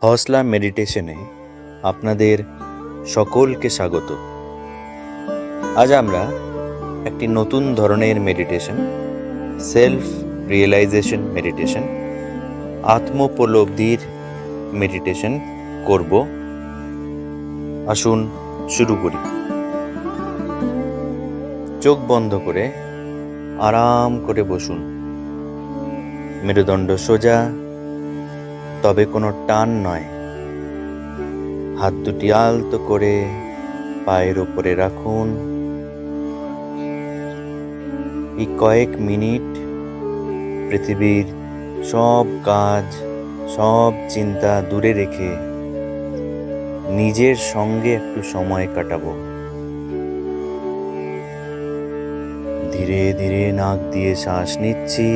হসলা মেডিটেশনে আপনাদের সকলকে স্বাগত। আজ আমরা একটি নতুন ধরনের মেডিটেশন, সেলফ রিয়েলাইজেশন মেডিটেশন, আত্মোপলব্ধির মেডিটেশন করব। আসুন শুরু করি। চোখ বন্ধ করে আরাম করে বসুন। মেরুদণ্ড সোজা, তবে কোনো টান নয়। হাত দুটি আলতো করে পায়ের ওপরে রাখুন। এই কয়েক মিনিট পৃথিবীর সব কাজ, সব চিন্তা দূরে রেখে নিজের সঙ্গে একটু সময় কাটাবো। ধীরে ধীরে নাক দিয়ে শ্বাস নিচ্ছি,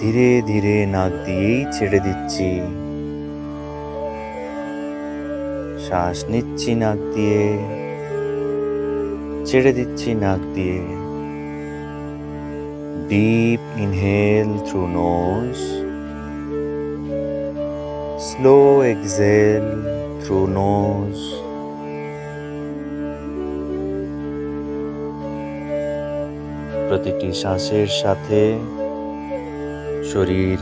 ধীরে ধীরে নাক দিয়েই ছেড়ে দিচ্ছি। শ্বাস নিচ্ছি নাক দিয়ে, ছেড়ে দিচ্ছি নাক দিয়ে। Deep inhale through nose, slow exhale through nose. প্রতিটি শ্বাসের সাথে শরীর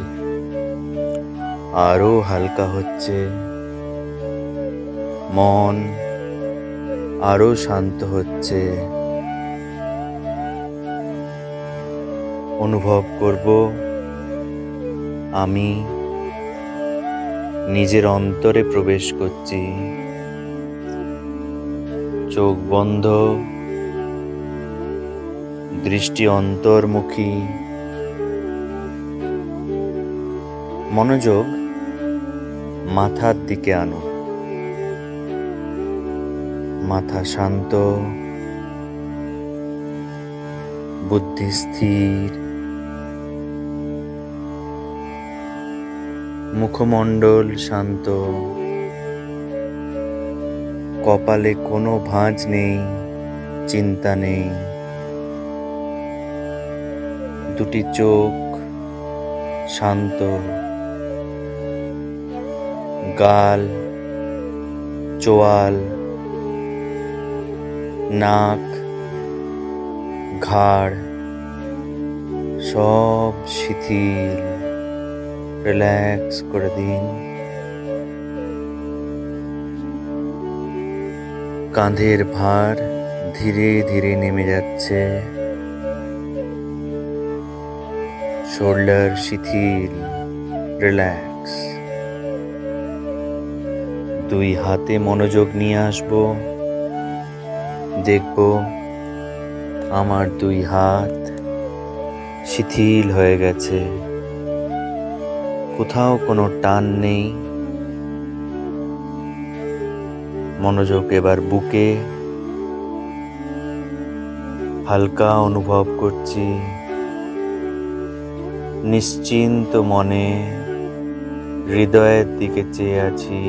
আরো হালকা হচ্ছে, মন আরো শান্ত হচ্ছে। অনুভব করব আমি নিজের অন্তরে প্রবেশ করছি। চোখ বন্ধ, দৃষ্টি অন্তর্মুখী। মনোযোগ মাথার দিকে আনো। মাথা শান্ত, বুদ্ধি স্থির, মুখমণ্ডল শান্ত। কপালে কোনো ভাঁজ নেই, চিন্তা নেই। দুটি চোখ শান্ত, গাল, চোয়াল, নাক, ঘাড় সব শিথিল। রিল্যাক্স করে দিন। কাঁধের ভার ধীরে ধীরে নেমে যাচ্ছে। শোল্ডার শিথিল, রিল্যাক্স। দুই হাতে মনোযোগ নিয়ে আসবো। দেখব আমার দুই হাত শিথিল হয়ে গেছে, কোথাও কোনো টান নেই। মনোযোগ এবার বুকে। হালকা অনুভব করছি। নিশ্চিন্ত মনে হৃদয়ের দিকে চেয়ে আছি।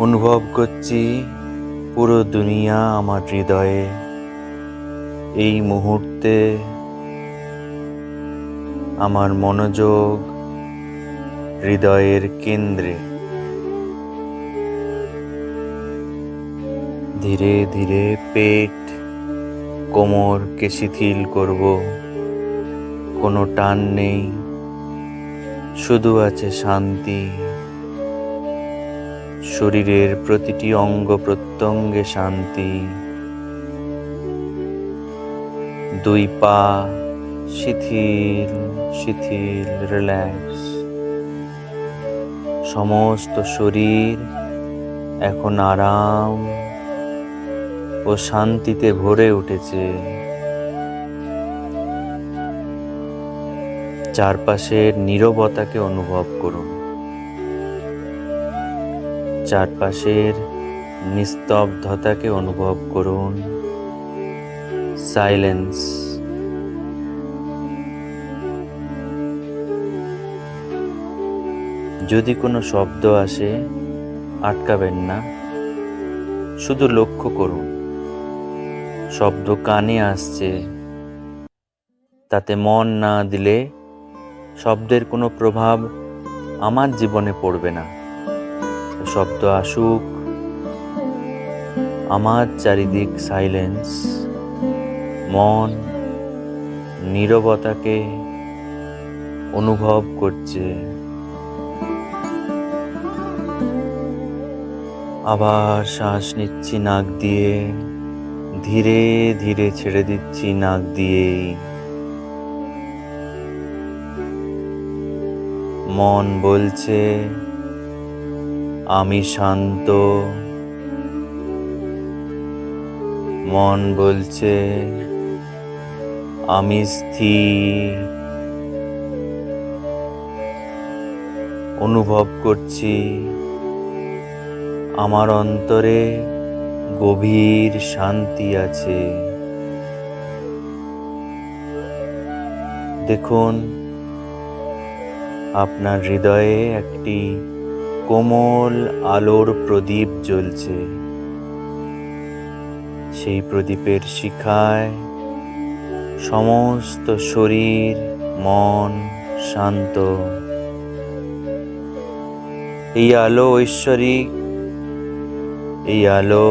অনুভব করছি পুরো দুনিয়া আমার হৃদয়ে। এই মুহূর্তে আমার মনোযোগ হৃদয়ের কেন্দ্রে। ধীরে ধীরে পেট, কোমরকে শিথিল করব। কোনো টান নেই, শুধু আছে শান্তি। শরীরের প্রতিটি অঙ্গ প্রত্যঙ্গে শান্তি। দুই পা শিথিল শিথিল, রিল্যাক্স। সমস্ত শরীর এখন আরাম ও শান্তিতে ভরে উঠেছে। চারপাশের নীরবতাকে অনুভব করুন। চারপাশের নিস্তব্ধতাকে অনুভব করুন। সাইলেন্স। যদি কোনো শব্দ আসে আটকাবেন না, শুধু লক্ষ্য করুন। শব্দ কানে আসছে, তাতে মন না দিলে শব্দের কোনো প্রভাব আমার জীবনে পড়বে না। শব্দ আসুক, আমার চারিদিক সাইলেন্স, মন নীরবতাকে অনুভব করছে। আবার শ্বাস নিচ্ছি নাক দিয়ে, ধীরে ধীরে ছেড়ে দিচ্ছি নাক দিয়েই। মন বলছে আমি শান্ত, মন বলছে আমি স্থির। অনুভব করছি আমার অন্তরে গভীর শান্তি আছে। দেখুন, আপনার হৃদয়ে একটি কোমল আলোর প্রদীপ জ্বলছে। সেই প্রদীপের শিখায় সমস্ত শরীর মন শান্ত। এই আলো ঐশ্বরিক, এই আলো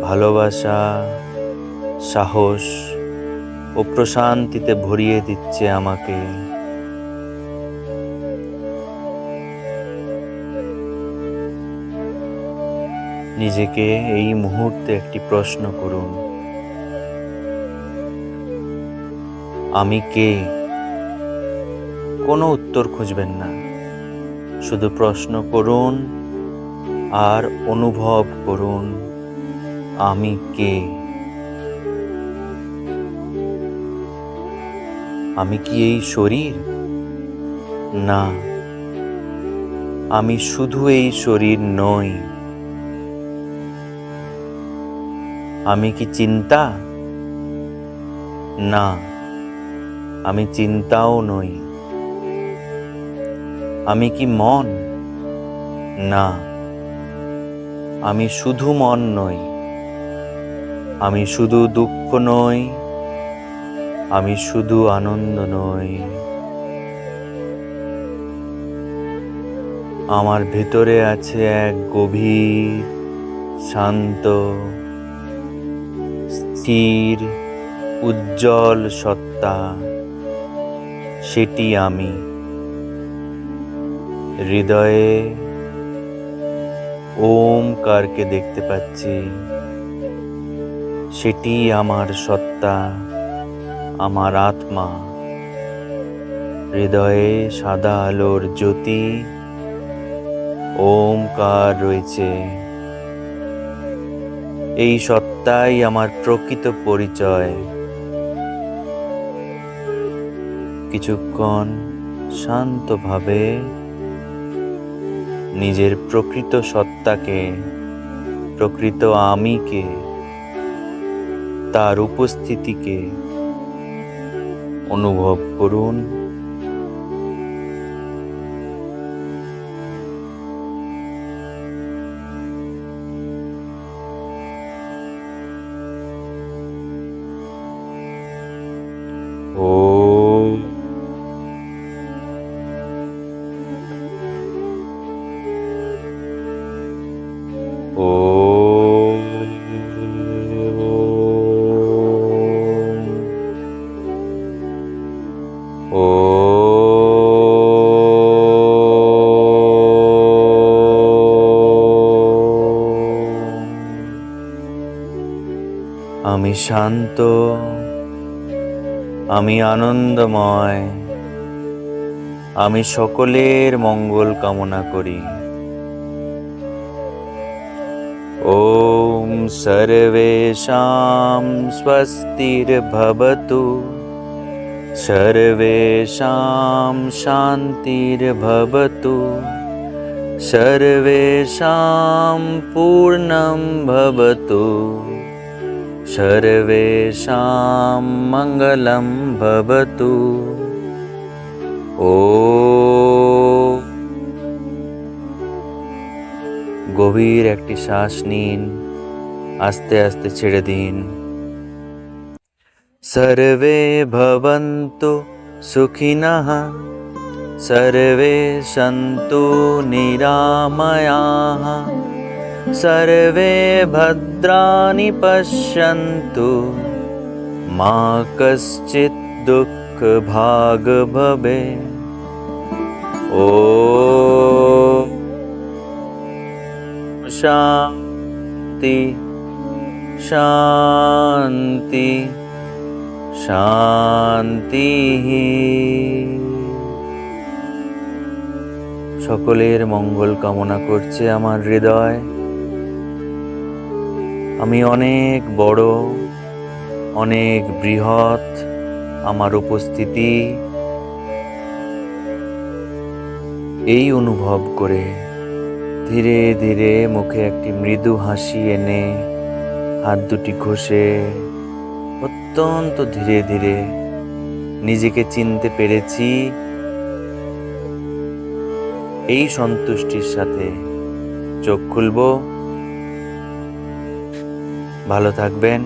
ভালোবাসা, সাহস ও প্রশান্তিতে ভরিয়ে দিচ্ছে আমাকে। নিজেকে এই মুহূর্তে একটি প্রশ্ন করুন, আমি কে? কোনো উত্তর খুঁজবেন না, শুধু প্রশ্ন করুন আর অনুভব করুন, আমি কে? আমি কি এই শরীর? না, আমি শুধু এই শরীর নই। আমি কি চিন্তা? না, আমি চিন্তাও নই। আমি কি মন? না, আমি শুধু মন নই। আমি শুধু দুঃখ নই, আমি শুধু আনন্দ নই। আমার ভেতরে আছে এক গভীর শান্ত স্থির উজ্জ্বল সত্তা, সেটি আমি। হৃদয়ে ওমকারকে দেখতে পাচ্ছি, সেটি আমার সত্তা, আমার আত্মা। হৃদয়ে সাদা আলোর জ্যোতি ওমকার রয়েছে। এই সত্তাই আমার প্রকৃত পরিচয়। কিছুক্ষণ শান্তভাবে নিজের প্রকৃত সত্তাকে, প্রকৃত আমিকে, তার উপস্থিতিকে অনুভব করুন। আমি শান্ত, আমি আনন্দময়, আমি সকলের মঙ্গল কামনা করি। ওম সর্বেষাং স্বস্তির্ভবতু, সর্বেষাং শান্তির্ভবতু, সর্বেষাং পূর্ণং ভবতু, সর্বেষাং মঙ্গলং ভবতু। গভীর একটি শ্বাস নিন, আস্তে আস্তে ছেড়ে দিন। সর্বে ভবন্তু सुखिनः सर्वे सन्तु निरामयाः सर्वे भद्राणि पश्यन्तु मा कश्चित् दुःखभाग् भवेत्। ॐ शान्ति शान्ति শান্তিঃ। সকলের মঙ্গল কামনা করছে আমার হৃদয়। আমি অনেক বড়, অনেক বৃহৎ আমার উপস্থিতি এই অনুভব করে ধীরে ধীরে মুখে একটি মৃদু হাসি এনে হাত দুটি ঘষে অত্যন্ত ধীরে ধীরে নিজেকে চিনতে পেরেছি, এই সন্তুষ্টির সাথে চোখ খুলব। ভালো থাকবেন,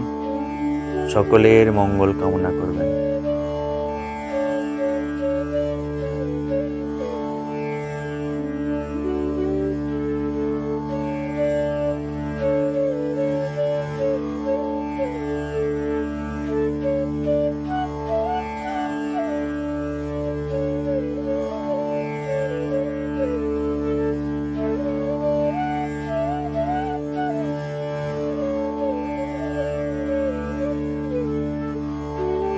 সকলের মঙ্গল কামনা করবেন।